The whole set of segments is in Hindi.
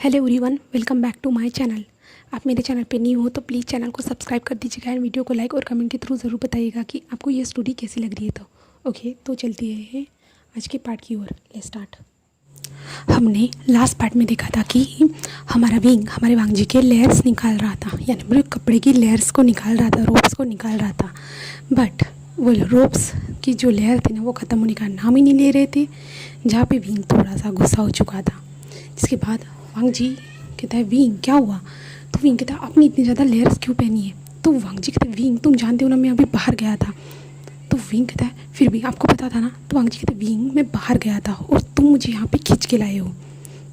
Hello everyone, welcome back to my channel. आप मेरे चैनल पे न्यू हो तो प्लीज़ चैनल को सब्सक्राइब कर दीजिएगा एंड वीडियो को लाइक और कमेंट के थ्रू ज़रूर बताइएगा कि आपको ये स्टोरी कैसी लग रही है। तो चलती है आज के पार्ट की ओर। Let's start. हमने लास्ट पार्ट में देखा था कि हमारा विंग हमारे वांगजी के लेयर्स निकाल रहा था, यानी पूरे कपड़े की लेयर्स को निकाल रहा था, रोप्स को निकाल रहा था। बट वो रोप्स की जो लेयर थी ना, वो ख़त्म होने का नाम ही नहीं ले रहे थे, जहाँ पे विंग थोड़ा सा गुस्सा हो चुका था। जिसके बाद वांगजी कहता है, विंग क्या हुआ? तो विंग कहता है, आपने इतनी ज़्यादा लेयर्स क्यों पहनी है? तो वांगजी कहते हैं, विंग तुम जानते हो ना, मैं अभी बाहर गया था। तो विंग कहता है, फिर भी आपको पता था ना? तो वांगजी कहते हैं, विंग मैं बाहर गया था और तुम मुझे यहाँ पे खींच के लाए हो।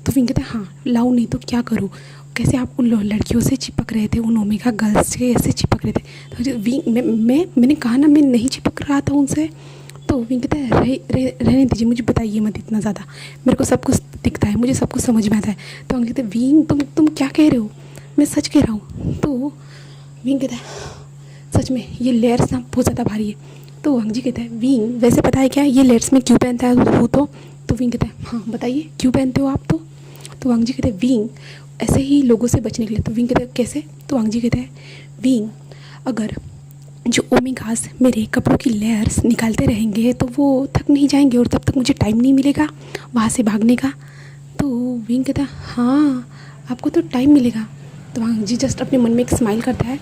तो विंग कहता है, हाँ लाऊं नहीं तो क्या करूँ? कैसे आप उन लड़कियों से चिपक रहे थे, उन ओमेगा गर्ल्स से ऐसे चिपक रहे थे? तो विंग मैंने कहा ना, मैं नहीं चिपक रहा था उनसे। तो विंग कहता है, रहने दीजिए, मुझे बताइए मत इतना ज़्यादा, मेरे को सब कुछ दिखता है, मुझे सब कुछ समझ में आता है। तो विंग कहते हैं, विंग तुम क्या कह रहे हो? मैं सच कह रहा हूँ। तो विंग कहता है, सच में ये लेयर्स ना बहुत ज़्यादा भारी है। तो वांगजी कहता है, विंग वैसे पता है क्या ये लेयर्स में क्यों पहनता है वो? तो विंग कहता है, हाँ बताइए क्यों पहनते हो आप? तो वांगजी कहते हैं, विंग ऐसे ही लोगों से बचने के लिए। तो विंग कहता है, कैसे? तो वांगजी कहता है, विंग अगर जो ओमेगास मेरे कपड़ों की लेयर्स निकालते रहेंगे तो वो थक नहीं जाएंगे और तब तक मुझे टाइम नहीं मिलेगा वहाँ से भागने का। तो विंग कहता है, हाँ आपको तो टाइम मिलेगा। तो वांगजी जस्ट अपने मन में एक स्माइल करता है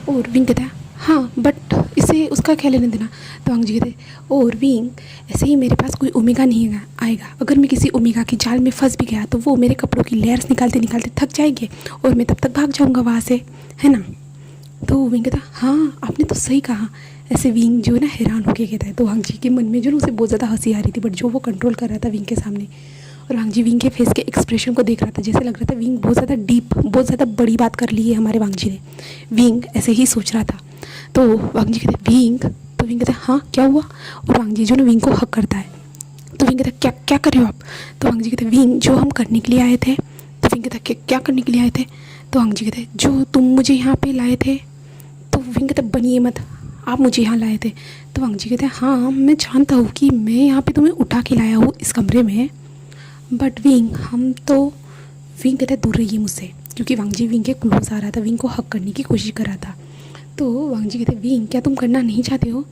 और विंग कहता है, हाँ बट इसे उसका क्या लेने देना? तो वांगजी कहते हैं, और विंग ऐसे ही मेरे पास कोई ओमेगा नहीं आएगा, अगर मैं किसी ओमेगा की जाल में फंस भी गया तो वो मेरे कपड़ों की लेयर्स निकालते निकालते थक जाएंगे और मैं तब तक भाग जाऊँगा वहाँ से, है ना? तो विंग कहता, हाँ आपने तो सही कहा। ऐसे विंग जो है ना हैरान होके कहता है। तो वांगजी के मन में जो ना उसे बहुत ज़्यादा हंसी आ रही थी, बट जो वो कंट्रोल कर रहा था विंग के सामने। और वांगजी विंग के फेस के एक्सप्रेशन को देख रहा था, जैसे लग रहा था विंग बहुत ज़्यादा डीप, बहुत ज़्यादा बड़ी बात कर ली है हमारे वांगजी ने। विंग ऐसे ही सोच रहा था। तो वांगजी कहते, विंग? तो विंग कहता है, हाँ क्या हुआ? और वांगजी जो ना विंग को हक करता है। तो विंग कहता है, क्या क्या कर रहे हो आप? तो वांगजी कहते, विंग जो हम करने के लिए आए थे। तो विंग कहता है, क्या करने के लिए आए थे? तो वांगजी कहते, जो तुम मुझे यहाँ पे लाए थे। तो विंग कहता, बनिए मत, आप मुझे यहाँ लाए थे। तो वांगजी कहते हैं, हाँ मैं जानता हूँ कि मैं यहाँ पे तुम्हें उठा के लाया हूँ इस कमरे में, बट विंग हम तो। विंग कहता है, दूर रहिए मुझसे, क्योंकि वांगजी विंग के क्लोज आ रहा था, विंग को हक करने की कोशिश कर रहा था। तो वांगजी कहते हैं, विंग क्या तुम करना नहीं चाहते हो?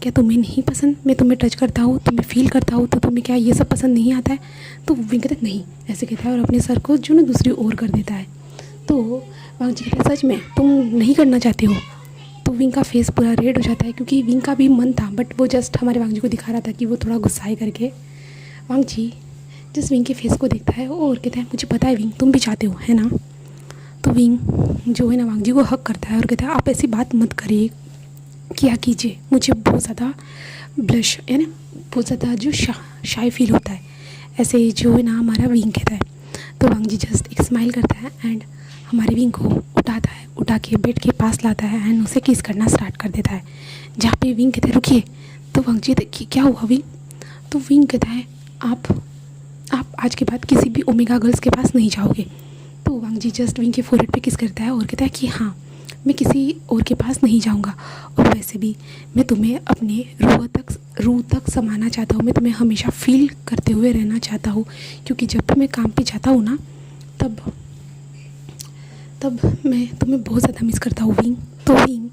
क्या तुम्हें नहीं पसंद मैं तुम्हें टच करता हूँ, तुम्हें फील करता हूँ, तो तुम्हें क्या ये सब पसंद नहीं आता है? तो विंग कहते हैं, नहीं, ऐसे कहता है और अपने सर को जो ना दूसरी ओर कर देता है। तो वांगजी कहते हैं, सच में तुम नहीं करना चाहते हो? तो विंग का फेस पूरा रेड हो जाता है, क्योंकि विंग का भी मन था, बट वो जस्ट हमारे वांगजी को दिखा रहा था कि वो थोड़ा गुस्साए करके। वांगजी जस्ट विंग के फेस को देखता है और कहता है, मुझे पता है विंग तुम भी चाहते हो, है ना? तो विंग जो है ना वांगजी को हक करता है और कहता है, आप ऐसी बात मत करिए, क्या कीजिए, मुझे बहुत ज़्यादा ब्लश यानी बहुत ज़्यादा जो शाई फील होता है, ऐसे जो है ना हमारा विंग कहता है। तो वांगजी जस्ट एक स्माइल करता है एंड हमारे विंग को उठाता है, उठा के बेड के पास लाता है एंड उसे किस करना स्टार्ट कर देता है, जहाँ पे विंग कहता है, रुकिए। तो वांगजी कहता है, क्या हुआ विंग? तो विंग कहता है, आप आज के बाद किसी भी ओमेगा गर्ल्स के पास नहीं जाओगे। तो वांगजी जस्ट विंग के फोरहेड पे किस करता है और कहता है कि हाँ मैं किसी और के पास नहीं जाऊंगा, और वैसे भी मैं तुम्हें अपने रूह तक समाना चाहता हूँ, मैं तुम्हें हमेशा फील करते हुए रहना चाहता हूँ, क्योंकि जब भी मैं काम पे जाता हूँ ना तब मैं तुम्हें बहुत ज़्यादा मिस करता हूँ विंग। तो विंग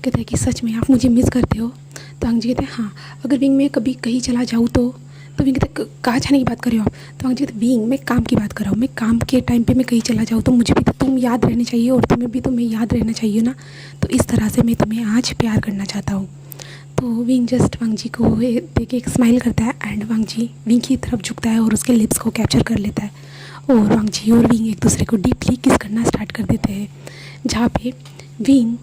कहता है कि सच में आप मुझे मिस करते हो? तो वांगजी कहते हैं, हाँ अगर विंग मैं कभी कहीं चला जाऊँ तो विंग कहते हैं, कहाँ जाने की बात कर रहे हो आप? तो वांगजी कहते हैं, विंग मैं काम की बात कर रहा हूँ, मैं काम के टाइम पे मैं कहीं चला जाऊँ तो मुझे भी तो तुम याद रहने चाहिए और तुम्हें भी तो मैं याद रहना चाहिए ना, तो इस तरह से मैं तुम्हें आज प्यार करना चाहता हूँ। तो विंग जस्ट वांगजी को देख के एक स्माइल करता है एंड वांगजी विंग की तरफ झुकता है और उसके लिप्स को कैप्चर कर लेता है, और वांगजी और विंग एक दूसरे को डीपली किस करना स्टार्ट कर देते हैं, जहाँ पे विंग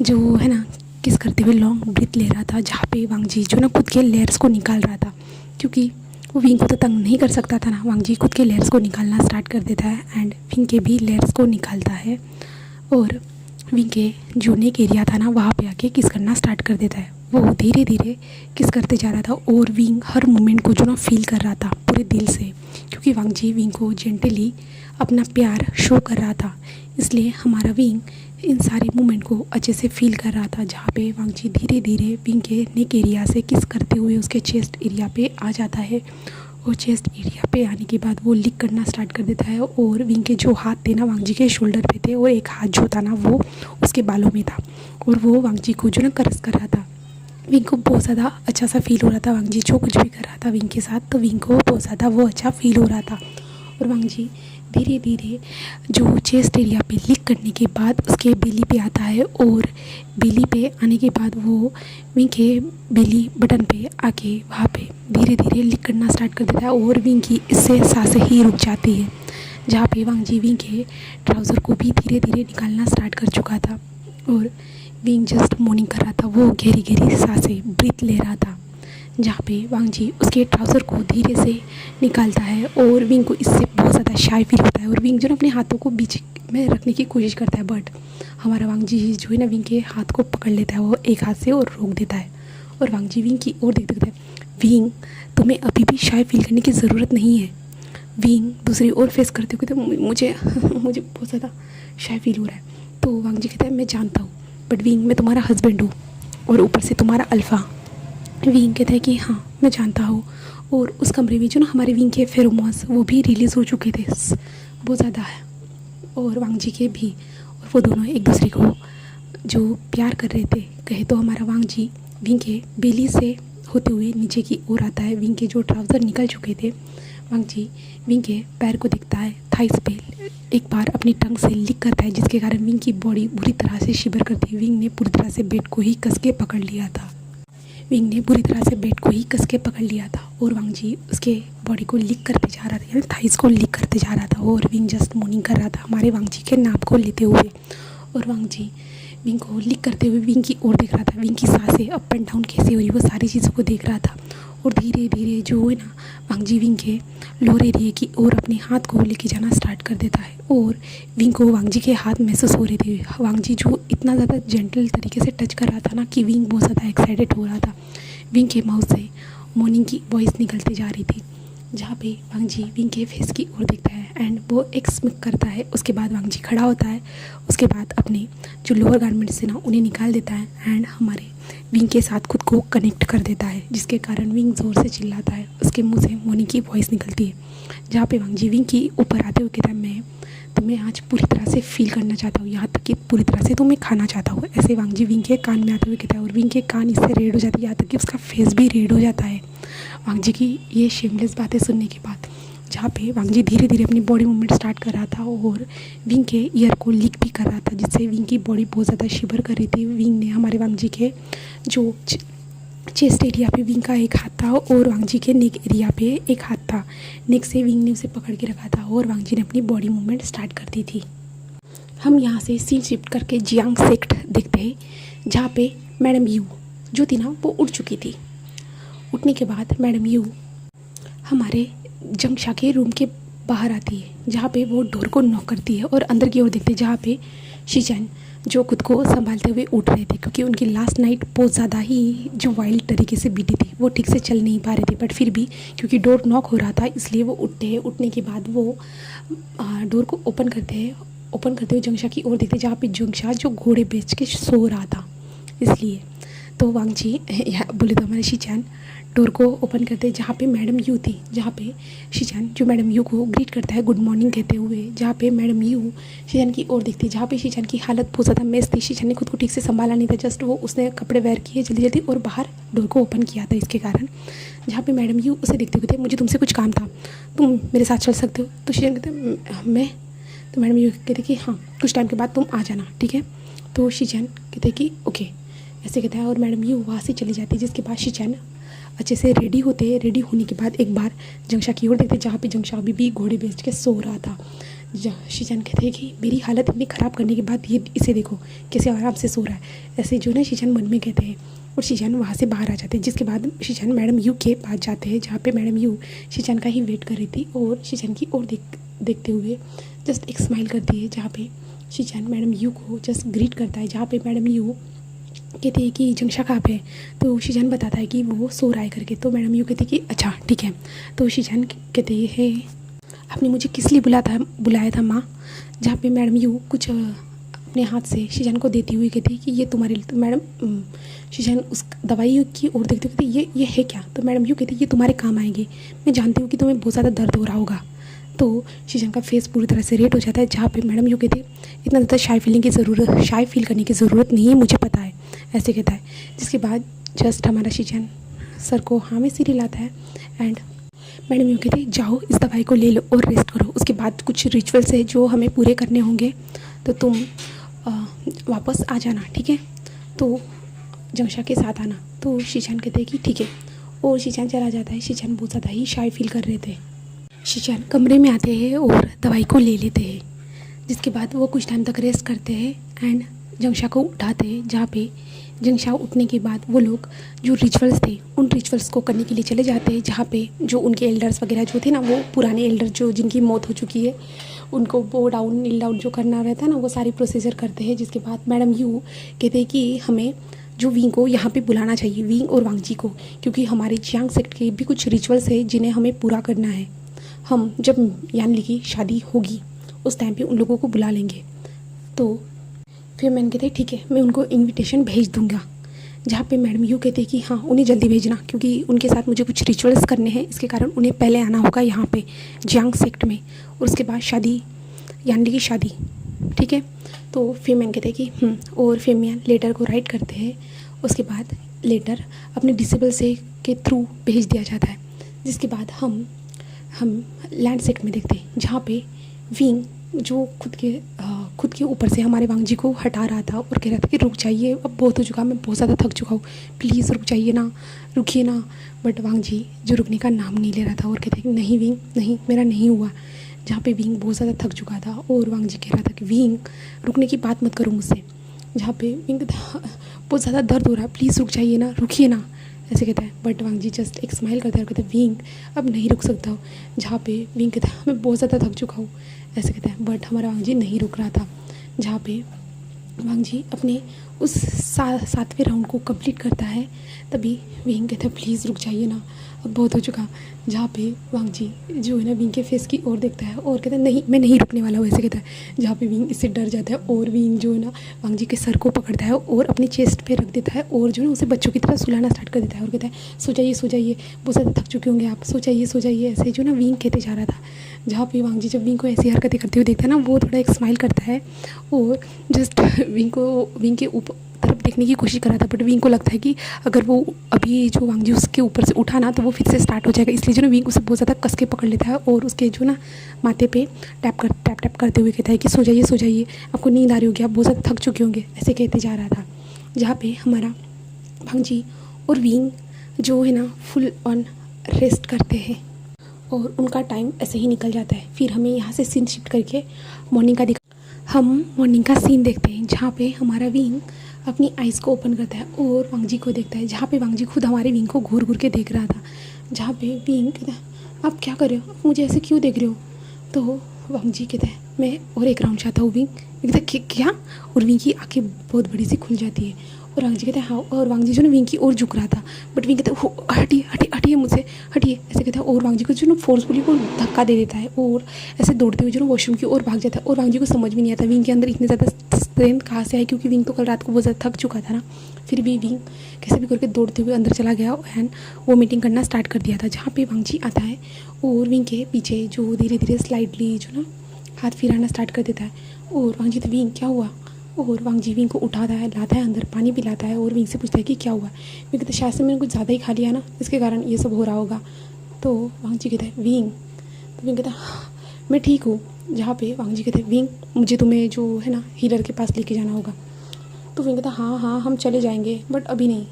जो है ना किस करते हुए लॉन्ग ब्रीथ ले रहा था, जहाँ पे वांगजी जो ना खुद के लेयर्स को निकाल रहा था, क्योंकि वो विंग को तो तंग नहीं कर सकता था ना। वांगजी खुद के लेयर्स को निकालना स्टार्ट कर देता है एंड विंग के भी लेयर्स को निकालता है, और विंग के जो नेक एरिया था ना वहाँ पे आके किस करना स्टार्ट कर देता है। वो धीरे धीरे किस करते जा रहा था और विंग हर मोमेंट को जो ना फील कर रहा था पूरे दिल से, क्योंकि वांगजी विंग को जेंटली अपना प्यार शो कर रहा था, इसलिए हमारा विंग इन सारे मोमेंट को अच्छे से फील कर रहा था, जहाँ पे वांगजी धीरे धीरे विंग के नेक एरिया से किस करते हुए उसके चेस्ट एरिया पे आ जाता है और चेस्ट एरिया पे आने के बाद वो लीक करना स्टार्ट कर देता है। और विंग के जो हाथ थे ना वांग जी के शोल्डर पे थे, और एक हाथ जो था ना वो उसके बालों में था, और वो वांग जी को जो ना करस कर रहा था। विंग को बहुत ज़्यादा अच्छा सा फील हो रहा था, वांग जी जो कुछ भी कर रहा था विंग के साथ, तो विंग को बहुत ज़्यादा वो अच्छा फील हो रहा था। और वांग जी धीरे धीरे जो चेस्ट एरिया पे लीक करने के बाद उसके बेली पे आता है, और बेली पे आने के बाद वो विंग के बेली बटन पे आके वहाँ पे धीरे धीरे लीक करना स्टार्ट कर देता है। और विंग की इससे सांसें ही रुक जाती है, जहाँ पे वांग जी विंग के ट्राउज़र को भी धीरे धीरे निकालना स्टार्ट कर चुका था। और विंग जस्ट मॉर्निंग कर रहा था, वो गहरी गहरी सांसें ब्रीथ ले रहा था, जहाँ पे वांग जी उसके ट्राउज़र को धीरे से निकालता है। और विंग को इससे बहुत ज़्यादा शाय फील होता है, और विंग जो ना अपने हाथों को बीच में रखने की कोशिश करता है, बट हमारा वांग जी जो है ना विंग के हाथ को पकड़ लेता है वो एक हाथ से और रोक देता है। और वांग जी विंग की ओर देखते कहता है, विंग तुम्हें अभी भी शाय फील करने की ज़रूरत नहीं है। विंग दूसरी ओर फेस करते हुए कहते मुझे मुझे बहुत ज़्यादा शाय फील हो रहा है। तो वांग जी कहता है मैं जानता हूँ, बट विंग मैं तुम्हारा हस्बैंड हूँ, और ऊपर से तुम्हारा अल्फ़ा। विंग कहता है कि हाँ मैं जानता हूँ। और उस कमरे में जो ना हमारे विंग के फेरोमोन्स वो भी रिलीज़ हो चुके थे बहुत ज़्यादा है, और वांग जी के भी। और वो दोनों एक दूसरे को जो प्यार कर रहे थे, कहे तो हमारा वांग जी विंग के बेली से होते हुए नीचे की ओर आता है। विंग के जो ट्राउज़र निकल चुके थे, वांग जी विंग के पैर को देखता है, थाइस पे एक बार अपनी टंग से लिक करता है, जिसके कारण विंग की बॉडी बुरी तरह से शिवर करती है। विंग ने पूरी तरह से बेड को ही कस के पकड़ लिया था। विंग ने बुरी तरह से बेड को ही कस के पकड़ लिया था, और वांग जी उसके बॉडी को लीक करते जा रहा था, यानी थाइस को लीक करते जा रहा था। और विंग जस्ट मॉर्निंग कर रहा था हमारे वांग जी के नाप को लेते हुए, और वांग जी विंग को लीक करते हुए विंग की ओर देख रहा था। विंग की सांसें अप एंड डाउन कैसे हो रही वो सारी चीज़ों को देख रहा था। और धीरे धीरे जो है ना वांग जी विंग के लोअर एरिया की ओर अपने हाथ को लेके जाना स्टार्ट कर देता है। और विंग को वांग जी के हाथ महसूस हो रहे थे। वांग जी जो इतना ज़्यादा जेंटल तरीके से टच कर रहा था ना कि विंग बहुत ज़्यादा एक्साइटेड हो रहा था। विंग के माउथ से मॉर्निंग की वॉइस निकलती जा रही थी, जहाँ पे वांग जी विंग के फेस की ओर देखता है एंड वो एक स्मिक करता है। उसके बाद वांग जी खड़ा होता है, उसके बाद अपने जो लोअर गारमेंट्स है ना उन्हें निकाल देता है एंड हमारे विंग के साथ खुद को कनेक्ट कर देता है, जिसके कारण विंग ज़ोर से चिल्लाता है। उसके मुंह से मॉर्निंग की वॉइस निकलती है, जहाँ पे वांग जी विंग की ऊपर आते हुए कहता है मैं तुम्हें आज पूरी तरह से फील करना चाहता हूँ, यहाँ तक कि पूरी तरह से तुम्हें खाना चाहता हूँ। ऐसे वांग जी विंग के कान में आते हुए कहता है, और विंग के कान इससे रेड हो जाती है, यहाँ तक कि उसका फेस भी रेड हो जाता है वांग जी की ये शेमलेस बातें सुनने के बाद। जहाँ पे वांग जी धीरे धीरे अपनी बॉडी मूवमेंट स्टार्ट कर रहा था और विंग के ईयर को लीक भी कर रहा था, जिससे विंग की बॉडी बहुत ज़्यादा शिवर कर रही थी। विंग ने हमारे वांग जी के जो चेस्ट एरिया पे विंग का एक हाथ था और वांग जी के नेक एरिया पे एक हाथ था। नेक से विंग ने उसे पकड़ के रखा था और वांग जी ने अपनी बॉडी मूवमेंट स्टार्ट कर दी थी। हम यहाँ से सीन शिफ्ट करके जियांग सेक्ट देखते हैं, जहाँ पे मैडम यू जो थी ना वो उड़ चुकी थी। उठने के बाद मैडम यू हमारे जंगशा के रूम के बाहर आती है, जहाँ पे वो डोर को नॉक करती है और अंदर की ओर देखते हैं, जहाँ पे शीचैन जो खुद को संभालते हुए उठ रहे थे, क्योंकि उनकी लास्ट नाइट बहुत ज़्यादा ही जो वाइल्ड तरीके से बीती थी, वो ठीक से चल नहीं पा रहे थे, बट फिर भी क्योंकि डोर नॉक हो रहा था इसलिए वो उठते हैं। उठने के बाद वो डोर को ओपन करते हैं। ओपन करते हुए जंगशा की ओर देखते, जहाँ पे जंगशा जो घोड़े बेच के सो रहा था, इसलिए तो वांग जी बोले तो हमारे शीचैन डोर को ओपन करते हैं, जहाँ पे मैडम यू थी, जहाँ पे शीचैन जो मैडम यू को ग्रीट करता है गुड मॉर्निंग कहते हुए, जहाँ पे मैडम यू शीचैन की ओर देखती है, जहाँ पे शीचैन की हालत बहुत ज़्यादा मेस थी। शीचैन ने खुद को ठीक से संभाला नहीं था, जस्ट वो उसने कपड़े वेयर किए जल्दी जल्दी और बाहर डोर को ओपन किया था, इसके कारण। जहाँ पे मैडम यू उसे देखते हुए थे, मुझे तुमसे कुछ काम था, तुम मेरे साथ चल सकते हो? तो शीचैन कहते मैं, तो मैडम यू कहते कि हाँ कुछ टाइम के बाद तुम आ जाना, ठीक है। तो शीचैन कहते कि ओके ऐसे कहता है और मैडम यू वहाँ से चली जाती है, जिसके बाद शीचैन अच्छे से रेडी होते हैं। रेडी होने के बाद एक बार जंगशा की ओर देखते, जहाँ पे जंगशा अभी भी घोड़े बेच के सो रहा था। शीचैन कहते हैं कि मेरी हालत इतनी ख़राब करने के बाद ये इसे देखो कैसे आराम से सो रहा है, ऐसे जो ना शीचैन मन में कहते हैं। और शीचैन वहाँ से बाहर आ जाते हैं, जिसके बाद शीचैन मैडम यू के पास जाते हैं, जहाँ पे मैडम यू शीचैन का ही वेट कर रही थी और शीचैन की ओर देखते हुए जस्ट एक स्माइल करती है, जहाँ पे शीचैन मैडम यू को जस्ट ग्रीट करता है। जहाँ पे मैडम यू कहते हैं कि जंगशा कहाँ पे है, तो शीचैन बताता है कि वो सो रहा है करके। तो मैडम यू कहती है कि अच्छा ठीक है। तो शीचैन कहते हैं आपने मुझे किस लिए बुलाया था माँ, जहाँ पे मैडम यू कुछ अपने हाथ से शीजान को देती हुई कहती कि ये तुम्हारे लिए। तो मैडम शीजान उस दवाई की ओर देखते कहती ये है क्या। तो मैडम यूँ कहती ये तुम्हारे काम आएंगे, मैं जानती हूँ कि तुम्हें बहुत ज़्यादा दर्द हो रहा होगा। तो शीजान का फेस पूरी तरह से रेड हो जाता है, जहाँ पे मैडम यूँ कहती इतना ज़्यादा शाय फील करने की ज़रूरत नहीं है, मुझे पता है, ऐसे कहता है। जिसके बाद जस्ट हमारा शीजान सर को हाँ में सिर हिलाता है एंड मैडम यूँ कहती जाओ इस दवाई को ले लो और रेस्ट करो, उसके बाद कुछ रिचुअल्स है जो हमें पूरे करने होंगे, तो तुम वापस आ जाना, ठीक है, तो जंक्षा के साथ आना। तो शीजान कहते हैं कि ठीक है, और शीजान चला जाता है। शीजान बहुत ज़्यादा ही शाय फील कर रहे थे। शीजान कमरे में आते हैं और दवाई को ले लेते हैं, जिसके बाद वो कुछ टाइम तक रेस्ट करते हैं एंड जंक्षा को उठाते हैं, जहाँ पे जंक्षा उठने के बाद वो लोग जो रिचुअल्स थे उन रिचुअल्स को करने के लिए चले जाते हैं, जहाँ पे जो उनके एल्डर्स वगैरह जो थे ना, वो पुराने एल्डर जो जिनकी मौत हो चुकी है उनको बो डाउन नील डाउन जो करना रहता है ना, वो सारी प्रोसीजर करते हैं। जिसके बाद मैडम यू कहते हैं कि हमें जो विंग को यहाँ पे बुलाना चाहिए, विंग और वांगजी को, क्योंकि हमारे जियांग सेक्ट के भी कुछ रिचुअल्स है जिन्हें हमें पूरा करना है। हम जब यानली की शादी होगी उस टाइम पे उन लोगों को बुला लेंगे। तो फिर मैंने कहते ठीक है, मैं उनको इनविटेशन भेज दूँगा, जहाँ पे मैडम यूँ कहते कि हाँ उन्हें जल्दी भेजना, क्योंकि उनके साथ मुझे कुछ रिचुअल्स करने हैं, इसके कारण उन्हें पहले आना होगा यहाँ पे जियांग सेक्ट में, और उसके बाद शादी यानली की शादी, ठीक है। तो फिर मैंने कहते कि और फिर मैं लेटर को राइट करते हैं, उसके बाद लेटर अपने डिसेबल से के थ्रू भेज दिया जाता है। जिसके बाद हम लैंड सेक्ट में देखते हैं, जहाँ पे विंग जो खुद के ऊपर से हमारे वांगजी को हटा रहा था और कह रहा था कि रुक जाइए, अब बहुत हो चुका, मैं बहुत ज़्यादा थक चुका हूँ, प्लीज़ रुक जाइए ना, रुकिए ना। बट वांगजी जो रुकने का नाम नहीं ले रहा था और कहते कि नहीं विंग, नहीं, मेरा नहीं हुआ। जहाँ पे विंग बहुत ज़्यादा थक चुका था और वांगजी कह रहा था कि विंग रुकने की बात मत करो मुझसे। जहाँ पे विंग बहुत ज़्यादा दर्द हो रहा है, प्लीज़ रुक जाइए ना, रुकिए ना, ऐसे कहता है। बट वांगजी जस्ट एक स्माइल करता है और कहता है विंग अब नहीं रुक सकता हूँ। जहाँ पे विंग कहता है मैं बहुत ज़्यादा थक चुका हूँ, ऐसे कहता है। बट हमारा वांगजी नहीं रुक रहा था। जहाँ पे वांगजी अपने उस 7वें राउंड को कंप्लीट करता है, तभी विंग कहता है प्लीज़ रुक जाइए ना, अब बहुत हो चुका। जहाँ पे वांगजी जो है ना विंग के फेस की ओर देखता है और कहता है नहीं, मैं नहीं रुकने वाला हूँ, ऐसे कहता है। जहाँ पे विंग इससे डर जाता है और विंग जो है ना वांगजी के सर को पकड़ता है और अपनी चेस्ट पे रख देता है और जो है ना उसे बच्चों की तरह सुलाना स्टार्ट कर देता है और कहता है सो जाइए, बहुत ज़्यादा थक चुके होंगे आप, सो जाइए, ऐसे जो ना विंग कहते जा रहा था। जहाँ पे वांगजी जब विंग को ऐसी हरकतें करते हुए देखता है ना, वो थोड़ा एक स्माइल करता है और जस्ट विंग के ऊपर तरफ देखने की कोशिश कर रहा था। बट विंग को लगता है कि अगर वो अभी जो वांगजी उसके ऊपर से उठा ना तो वो फिर से स्टार्ट हो जाएगा, इसलिए जो ना विंग उसे बहुत ज़्यादा कस के पकड़ लेता है और उसके जो ना माथे पे टैप करते हुए कहता है कि सो जाइए, आपको नींद आ रही होगी, आप बहुत ज़्यादा थक चुके होंगे, ऐसे कहते जा रहा था। जहाँ पे हमारा वांगजी और विंग जो है ना फुल ऑन रेस्ट करते हैं और उनका टाइम ऐसे ही निकल जाता है। फिर हमें यहाँ से सीन शिफ्ट करके हम मॉर्निंग का सीन देखते हैं, जहाँ पे हमारा विंग अपनी आइज़ को ओपन करता है और वांगजी को देखता है, जहाँ पे वांगजी खुद हमारे विंग को घूर के देख रहा था। जहाँ पे विंग कहता है आप क्या कर रहे हो, आप मुझे ऐसे क्यों देख रहे हो। तो वांगजी कहता है मैं और एक राउंड चाहता हूँ। विंग कहता है क्या, और विंग की आँखें बहुत बड़ी सी खुल जाती है और वांगजी कहता है हाँ, और वांगजी जो ना विंग की ओर झुक रहा था। बट विंग कहता है हटिए मुझसे, हटिए, ऐसे कहता है। और वांगजी को जो ना फोर्सफुली को धक्का दे देता है और ऐसे दौड़ते हुए जो ना वॉशरूम की ओर भाग जाता है। और वांगजी को समझ भी नहीं आता विंग के अंदर इतनी ज़्यादा स्ट्रेंथ कहाँ से आई, क्योंकि विंग तो कल रात को बहुत ज़्यादा थक चुका था ना। फिर भी विंग कैसे भी करके दौड़ते हुए अंदर चला गया एंड वो मीटिंग करना स्टार्ट कर दिया था। जहाँ पे वांगजी आता है और विंग के पीछे जो धीरे धीरे स्लाइडली जो ना हाथ फिराना स्टार्ट कर देता है। और वांगजी तो विंग क्या हुआ, और वांगजी विंग को उठाता है, लाता है अंदर, पानी पिलाता है और विंग से पूछता है कि क्या हुआ। विंग कहता है शायद से मैंने कुछ ज़्यादा ही खा लिया ना, इसके कारण ये सब हो रहा होगा। तो वांगजी कहता है विंग, तो विंग कहता है मैं ठीक हूँ। जहाँ पे वांगजी कहते हैं विंग मुझे तुम्हें जो है ना हीलर के पास लेके जाना होगा। तो विंग कहता हाँ हम चले जाएंगे बट अभी नहीं।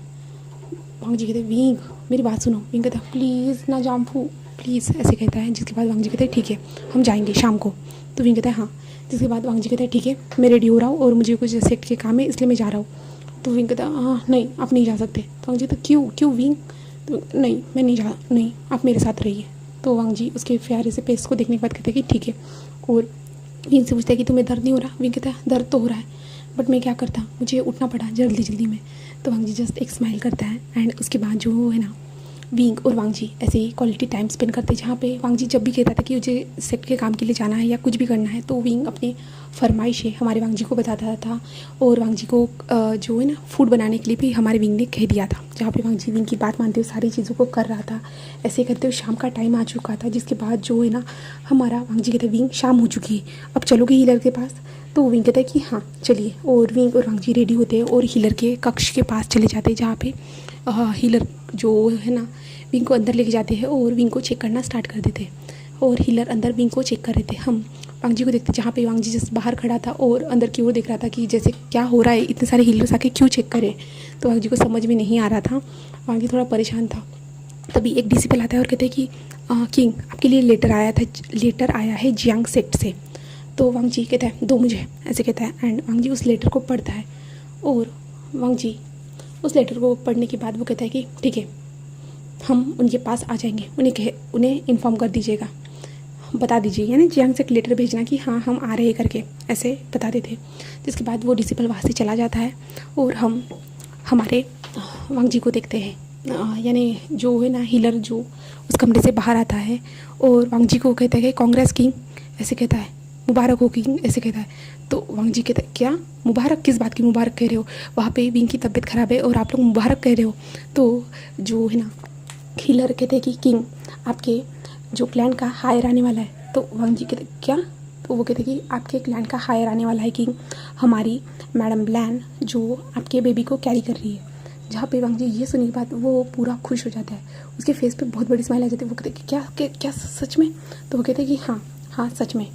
वांगजी कहते विंग मेरी बात सुनो। विंग कहता प्लीज़ ना जाम्फू प्लीज़, ऐसे कहता है। जिसके बाद वांगजी कहते हैं ठीक है हम जाएंगे शाम को। तो विंग कहता है हाँ। जिसके बाद वांगजी कहता है ठीक है मैं रेडी हो रहा हूँ और मुझे कुछ सेक्ट के काम है इसलिए मैं जा रहा हूँ। तो विंग कहता हाँ नहीं आप नहीं जा सकते। तो वांगजी कहता क्यों विंग। तो नहीं मैं नहीं आप मेरे साथ रहिए। तो वांगजी उसके प्यारे से पेस को देखने के बाद कहते हैं कि ठीक है। और विंग से पूछता है कि तुम्हें दर्द नहीं हो रहा। विंग कहता है दर्द तो हो रहा है बट मैं क्या करता, मुझे उठना पड़ा जल्दी में। तो वांगजी जस्ट एक स्माइल करता है एंड उसके बाद जो है ना विंग और वांग जी ऐसे ही क्वालिटी टाइम स्पेंड करते, जहाँ पे वांग जी जब भी कहता था कि मुझे सेट के काम के लिए जाना है या कुछ भी करना है, तो विंग अपनी फरमाइशें हमारे वांग जी को बताता था। और वांग जी को जो है ना फूड बनाने के लिए भी हमारे विंग ने कह दिया था, जहाँ पे वांग जी विंग की बात मानते हुए सारी चीज़ों को कर रहा था। ऐसे करते हुए शाम का टाइम आ चुका था, जिसके बाद जो है ना हमारा वांग जी कहते विंग शाम हो चुकी है, अब चलोगे हीलर के पास। तो विंग कहता है कि हाँ चलिए, और विंग और वांग जी रेडी होते हैं और हीलर के कक्ष के पास चले जाते हैं, जहाँ पे हीलर जो है ना विंग को अंदर लेके जाते हैं और विंग को चेक करना स्टार्ट कर देते हैं। और हीलर अंदर विंग को चेक कर रहे थे। हम वांग जी को देखते, जहाँ पे वांग जी जस्ट बाहर खड़ा था और अंदर की ओर देख रहा था कि जैसे क्या हो रहा है, इतने सारे हीलर्स आके क्यों चेक करें। तो वांग जी को समझ में नहीं आ रहा था, वांग जी थोड़ा परेशान था। तभी एक डीसी आता है और कहते हैं कि किंग आपके लिए लेटर आया है जियांग सेक्ट से। तो वांग जी कहता है दो मुझे, ऐसे कहता है। एंड वांग जी उस लेटर को पढ़ता है और वांग जी उस लेटर को पढ़ने के बाद वो कहता है कि ठीक है, हम उनके पास आ जाएंगे, उन्हें इन्फॉर्म कर दीजिएगा, बता दीजिए, यानी जियांग से एक लेटर भेजना कि हाँ हम आ रहे हैं करके, ऐसे बताते थे। जिसके बाद वो डिसिपल वहाँ से चला जाता है और हम हमारे वांग जी को देखते हैं, यानी जो है ना हीलर जो उस कमरे से बाहर आता है और वांग जी को कहता है कि कांग्रेस किंग, ऐसे कहता है, मुबारक हो किंग, ऐसे कहता है। तो वांग जी कहता है क्या मुबारक, किस बात की मुबारक कह रहे हो, वहाँ पे विंग की तबीयत ख़राब है और आप लोग मुबारक कह रहे हो। तो जो है ना हीलर कहते हैं कि किंग आपके जो क्लैन का हायर आने वाला है। तो वांग जी कहते क्या, तो वो कहते कि आपके क्लैन का हायर आने वाला है किंग, हमारी मैडम ब्लैन जो आपके बेबी को कैरी कर रही है। जहाँ पे वांग जी ये सुनने के बाद वो पूरा खुश हो जाता है, उसके फेस पे बहुत बड़ी स्माइल आ जाती है। वो कहते कि क्या सच में। तो वो कहते कि हाँ सच में,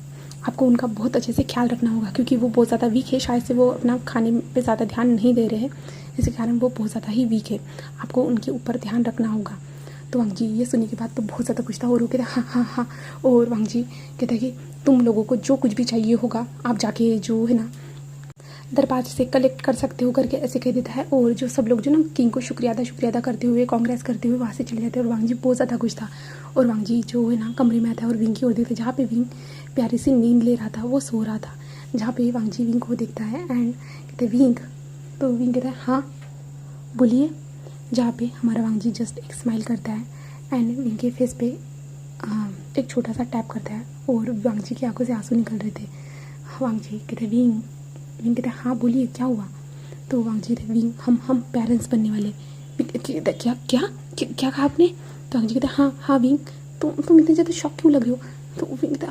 आपको उनका बहुत अच्छे से ख्याल रखना होगा, क्योंकि वो बहुत ज़्यादा वीक है, शायद से वो अपना खाने पे ज़्यादा ध्यान नहीं दे रहे हैं, इसी कारण वो बहुत ज़्यादा ही वीक है, आपको उनके ऊपर ध्यान रखना होगा। तो वांग जी ये सुनने के बाद तो बहुत ज़्यादा खुश था और वो कहते हाँ। और वांग जी कहते हैं कि तुम लोगों को जो कुछ भी चाहिए होगा आप जाके जो है ना दरबार से कलेक्ट कर सकते हो करके ऐसे कह देता है। और जो सब लोग जो ना किंग को शुक्रिया अदा करते हुए, कांग्रेस करते हुए वहाँ से चले जाते हैं। और वांग जी बहुत ज़्यादा खुश था और वांग जी जो है ना कमरे में आता है और विंग की ओर देखते, जहाँ पे विंग प्यारी सी नींद ले रहा था, वो सो रहा था, जहाँ पे वांग जी विंग को देखता है एंड कहते विंग। तो विंग कहता है हाँ बोलिए, जहाँ पे हमारा वांग जी जस्ट एक स्माइल करता है एंड विंग के फेस पे एक छोटा सा टैप करता है और वांग जी की आंखों से आंसू निकल रहे थे। वांग जी कहते विंग कहते हाँ बोलिए क्या हुआ। तो वांग जी कहते विंग हम पेरेंट्स बनने वाले। क्या कहा आपने। तो वांग जी कहते हाँ विंग, तुम इतने ज़्यादा शॉक क्यों लग रहे हो। तो विंग कहते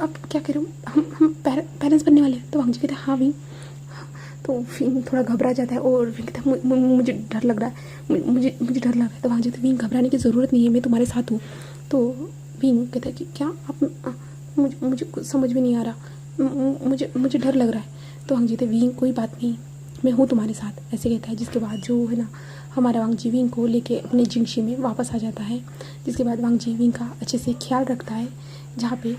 आप क्या कह रहे हो, हम पेरेंट्स बनने वाले। तो वांग जी कहते हाँ विंग। तो विंग थोड़ा घबरा जाता है और विंग कहता है मुझे डर लग रहा है, मुझे डर लग रहा है। तो वांग जी कहते विंग घबराने की ज़रूरत नहीं है, मैं तुम्हारे साथ हूँ। तो विंग कहता है कि क्या आप मुझे कुछ समझ में नहीं आ रहा, मुझे डर लग रहा है। तो वांग जी कहते विंग कोई बात नहीं, मैं हूँ तुम्हारे साथ, ऐसे कहता है। जिसके बाद जो है ना हमारा वांग जी विंग को लेके अपने जिंगशी में वापस आ जाता है। जिसके बाद वांग जी विंग का अच्छे से ख्याल रखता है, जहाँ पे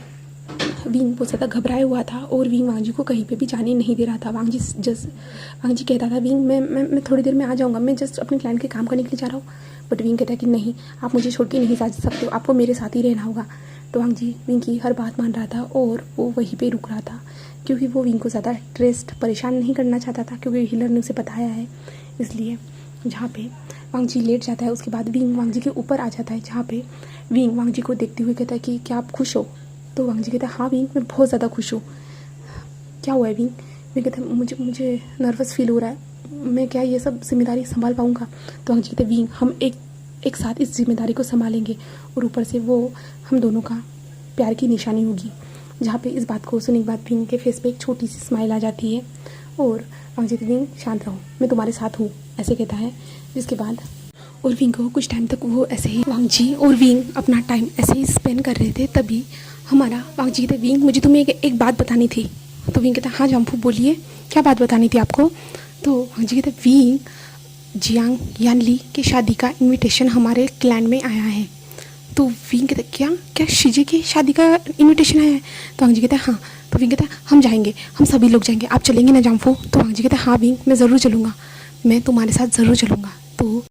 विंग बहुत ज़्यादा घबराया हुआ था और विंग वांग जी को कहीं पे भी जाने नहीं दे रहा था। वांग जी कहता था विंग मैं थोड़ी देर में आ जाऊँगा, मैं जस्ट अपने क्लाइंट के काम करने के लिए जा रहा हूँ। बट विंग कहता है कि नहीं, आप मुझे छोड़ के नहीं जा सकते हो, आपको मेरे साथ ही रहना होगा। तो वांग जी विंग की हर बात मान रहा था और वो वहीं पे रुक रहा था, क्योंकि वो विंग को ज़्यादा परेशान नहीं करना चाहता था, क्योंकि हीलर ने उसे बताया है इसलिए। जहाँ पे वांग जी लेट जाता है, उसके बाद विंग वांग जी के ऊपर आ जाता है, जहाँ पे विंग वांग जी को देखते हुए कहता है कि क्या आप खुश हो। तो वांग जी कहता है हाँ विंग, मैं बहुत ज़्यादा खुश हूँ। क्या हुआ है विंग। विंग कहता है मुझे नर्वस फील हो रहा है, मैं क्या ये सब जिम्मेदारी संभाल पाऊँगा। तो वांग जी कहते हैं विंग हम एक साथ इस जिम्मेदारी को संभालेंगे और ऊपर से वो हम दोनों का प्यार की निशानी होगी। जहाँ पे इस बात को सुनने के बाद विंग के फेस पे एक छोटी सी स्माइल आ जाती है और वांग जी कहते विंग शांत रहो, मैं तुम्हारे साथ हूँ, ऐसे कहता है। जिसके बाद और विंग को कुछ टाइम तक वो ऐसे ही वांग जी और विंग अपना टाइम ऐसे ही स्पेंड कर रहे थे। तभी हमारा वांग जी कहते विंग मुझे तुम्हें एक बात बतानी थी। तो विंग कहता हाँ जाम्फू बोलिए, क्या बात बतानी थी आपको। तो वांग जी कहते विंग जियांग यानली की शादी का इनविटेशन हमारे क्लैन में आया है। तो विंग कहते क्या शीजी की शादी का इनविटेशन आया है। तो वांग जी कहते हाँ। तो विंग कहता हम जाएंगे, हम सभी लोग जाएंगे, आप चलेंगे ना जाम्फू। तो वांग जी कहते हाँ विंग मैं ज़रूर चलूँगा, मैं तुम्हारे साथ ज़रूर चलूँगा। तो